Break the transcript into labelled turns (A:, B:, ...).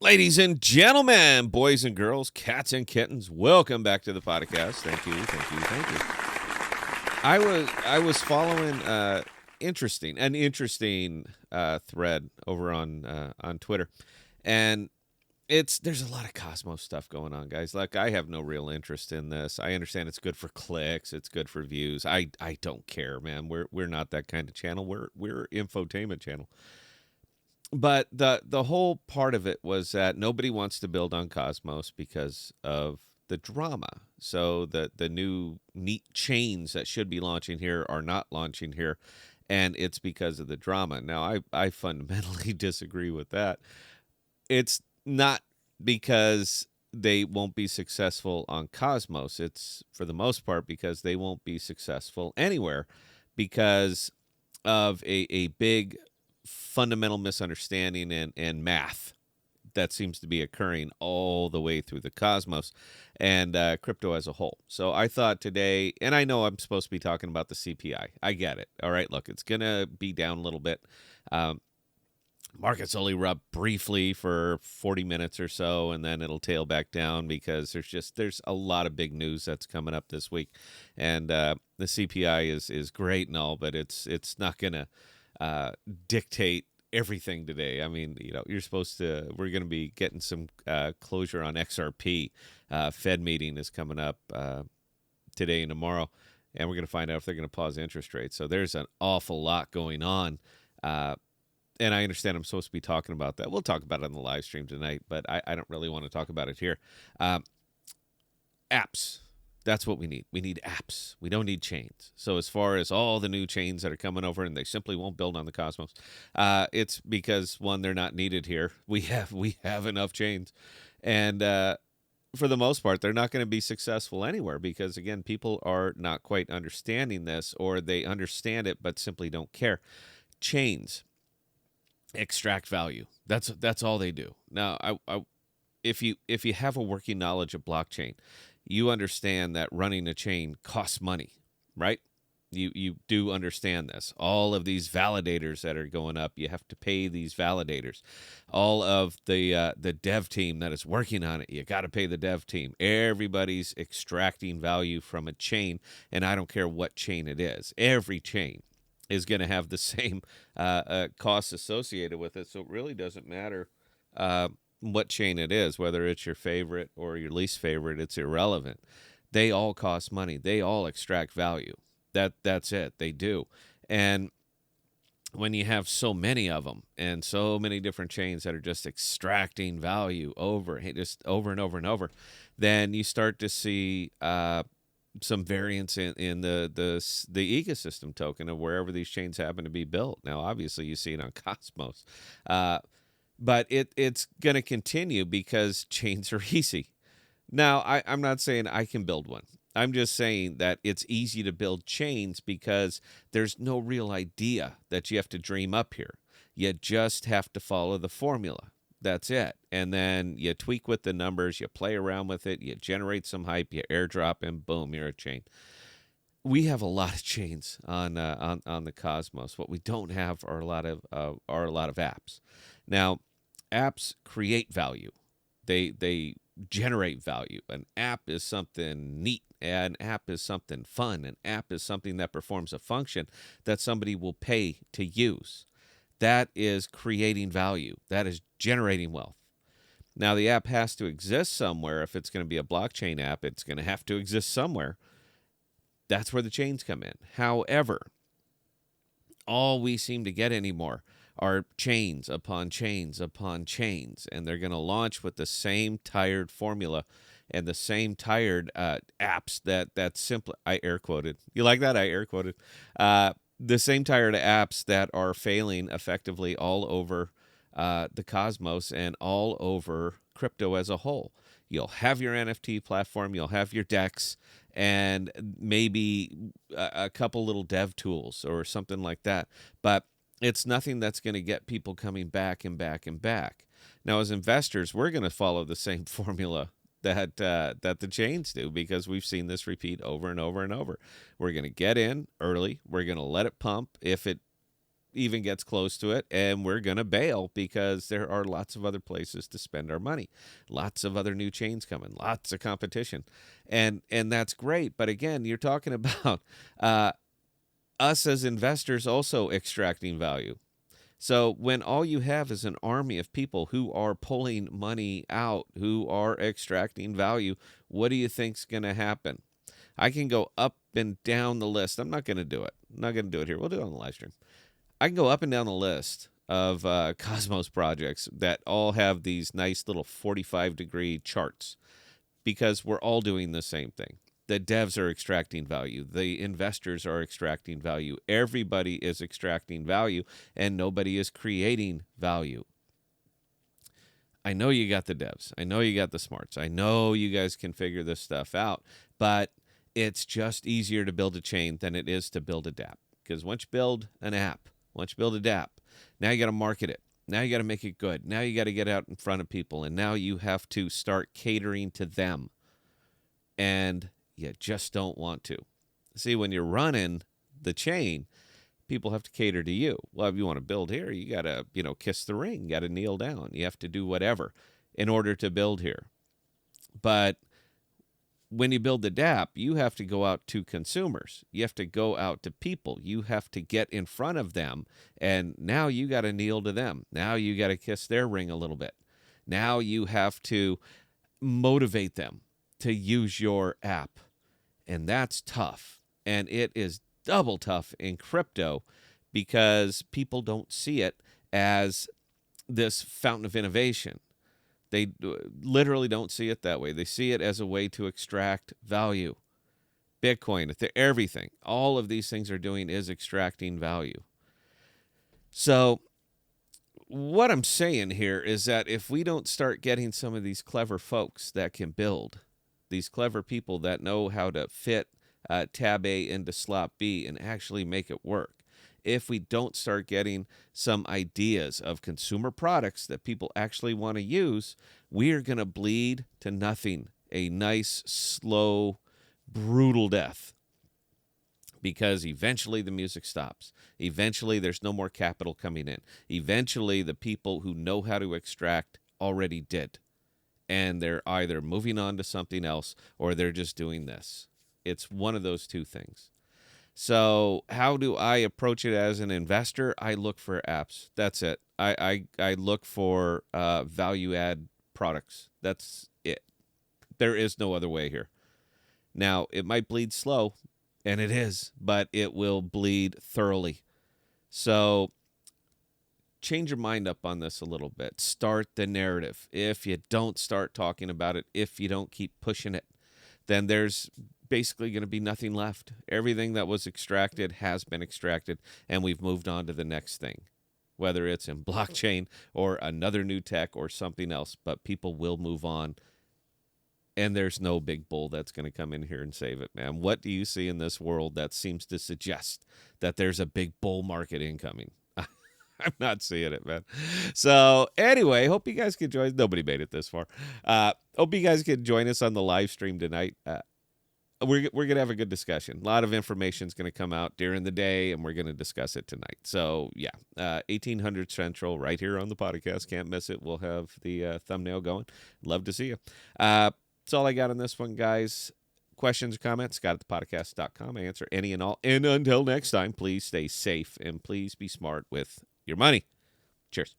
A: Ladies and gentlemen, boys and girls, cats and kittens, welcome back to the podcast. Thank you, thank you, thank you. I was following an interesting thread over on Twitter, and there's a lot of Cosmos stuff going on, guys. Like, I have no real interest in this. I understand it's good for clicks, it's good for views. I don't care, man. We're not that kind of channel. We're infotainment channel. But the whole part of it was that nobody wants to build on Cosmos because of the drama. So the new neat chains that should be launching here are not launching here, and it's because of the drama. Now I fundamentally disagree with that. It's not because they won't be successful on Cosmos. It's for the most part because they won't be successful anywhere because of a big fundamental misunderstanding and math that seems to be occurring all the way through the cosmos and crypto as a whole. So I thought today, and I know I'm supposed to be talking about the CPI. I get it. All right, look, it's going to be down a little bit. Markets only rub briefly for 40 minutes or so, and then it'll tail back down because there's a lot of big news that's coming up this week, and the CPI is great and all, but it's not going to dictate everything today. I mean, you're supposed to. We're going to be getting some closure on XRP. Fed meeting is coming up today and tomorrow, and we're going to find out if they're going to pause interest rates. So there's an awful lot going on. And I understand I'm supposed to be talking about that. We'll talk about it on the live stream tonight, but I don't really want to talk about it here. Apps. That's what we need. We need apps. We don't need chains. So as far as all the new chains that are coming over and they simply won't build on the Cosmos, it's because, one, they're not needed here. We have enough chains. And for the most part, they're not going to be successful anywhere because, again, people are not quite understanding this, or they understand it but simply don't care. Chains extract value. That's all they do. Now, if you have a working knowledge of blockchain, you understand that running a chain costs money, right? You do understand this. All of these validators that are going up, you have to pay these validators. All of the dev team that is working on it, you got to pay the dev team. Everybody's extracting value from a chain, and I don't care what chain it is. Every chain is going to have the same costs associated with it. So it really doesn't matter what chain it is, whether it's your favorite or your least favorite. It's irrelevant. They all cost money. They all extract value. That's it. They do. And when you have so many of them and so many different chains that are just extracting value just over and over and over, then you start to see some variance in the ecosystem token of wherever these chains happen to be built. Now, obviously, you see it on Cosmos, but it's going to continue because chains are easy. Now, I'm not saying I can build one. I'm just saying that it's easy to build chains because there's no real idea that you have to dream up here. You just have to follow the formula. That's it. And then you tweak with the numbers, you play around with it, you generate some hype, you airdrop, and boom, you're a chain. We have a lot of chains on the Cosmos. What we don't have are a lot of apps. Now, apps create value. They generate value. An app is something neat. An app is something fun. An app is something that performs a function that somebody will pay to use. That is creating value. That is generating wealth. Now, the app has to exist somewhere. If it's going to be a blockchain app, it's going to have to exist somewhere. That's where the chains come in. However, all we seem to get anymore are chains upon chains upon chains, and they're going to launch with the same tired formula and the same tired apps that simply, I air quoted. You like that? I air quoted. The same tired apps that are failing effectively all over the Cosmos and all over crypto as a whole. You'll have your NFT platform, you'll have your DEX, and maybe a couple little dev tools or something like that. But it's nothing that's going to get people coming back and back and back. Now, as investors, we're going to follow the same formula that the chains do because we've seen this repeat over and over and over. We're going to get in early. We're going to let it pump. If it even gets close to it, and we're going to bail because there are lots of other places to spend our money, lots of other new chains coming, lots of competition, and that's great. But again, you're talking about us as investors also extracting value. So when all you have is an army of people who are pulling money out, who are extracting value, what do you think's going to happen? I can go up and down the list. I'm not going to do it. I'm not going to do it here. We'll do it on the live stream. I can go up and down the list of Cosmos projects that all have these nice little 45-degree charts because we're all doing the same thing. The devs are extracting value. The investors are extracting value. Everybody is extracting value, and nobody is creating value. I know you got the devs. I know you got the smarts. I know you guys can figure this stuff out, but it's just easier to build a chain than it is to build a dApp. Because once you build an app, once you build a dApp, now you got to market it. Now you got to make it good. Now you got to get out in front of people. And now you have to start catering to them. And you just don't want to. See, when you're running the chain, people have to cater to you. Well, if you want to build here, you got to, kiss the ring, you got to kneel down. You have to do whatever in order to build here. But when you build the dApp, you have to go out to consumers. You have to go out to people. You have to get in front of them. And now you got to kneel to them. Now you got to kiss their ring a little bit. Now you have to motivate them to use your app. And that's tough. And it is double tough in crypto because people don't see it as this fountain of innovation. They literally don't see it that way. They see it as a way to extract value. Bitcoin, everything, all of these things are doing is extracting value. So what I'm saying here is that if we don't start getting some of these clever folks that can build, these clever people that know how to fit tab A into slot B and actually make it work, if we don't start getting some ideas of consumer products that people actually want to use, we are going to bleed to nothing. A nice, slow, brutal death. Because eventually the music stops. Eventually there's no more capital coming in. Eventually the people who know how to extract already did. And they're either moving on to something else or they're just doing this. It's one of those two things. So how do I approach it as an investor? I look for apps. That's it. I look for value add products. That's it. There is no other way here. Now, it might bleed slow, and it is, but it will bleed thoroughly. So change your mind up on this a little bit. Start the narrative. If you don't start talking about it, if you don't keep pushing it, then there's basically going to be nothing left. Everything that was extracted has been extracted, and we've moved on to the next thing, whether it's in blockchain or another new tech or something else. But people will move on, and there's no big bull that's going to come in here and save it, man. What do you see in this world that seems to suggest that there's a big bull market incoming? I'm not seeing it, man. So anyway, hope you guys can join. Nobody made it this far. Hope you guys can join us on the live stream tonight. We're going to have a good discussion. A lot of information is going to come out during the day, and we're going to discuss it tonight. So, yeah, 1800 Central right here on the podcast. Can't miss it. We'll have the thumbnail going. Love to see you. That's all I got on this one, guys. Questions or comments, Scott at ThePodocasts.com. I answer any and all. And until next time, please stay safe and please be smart with your money. Cheers.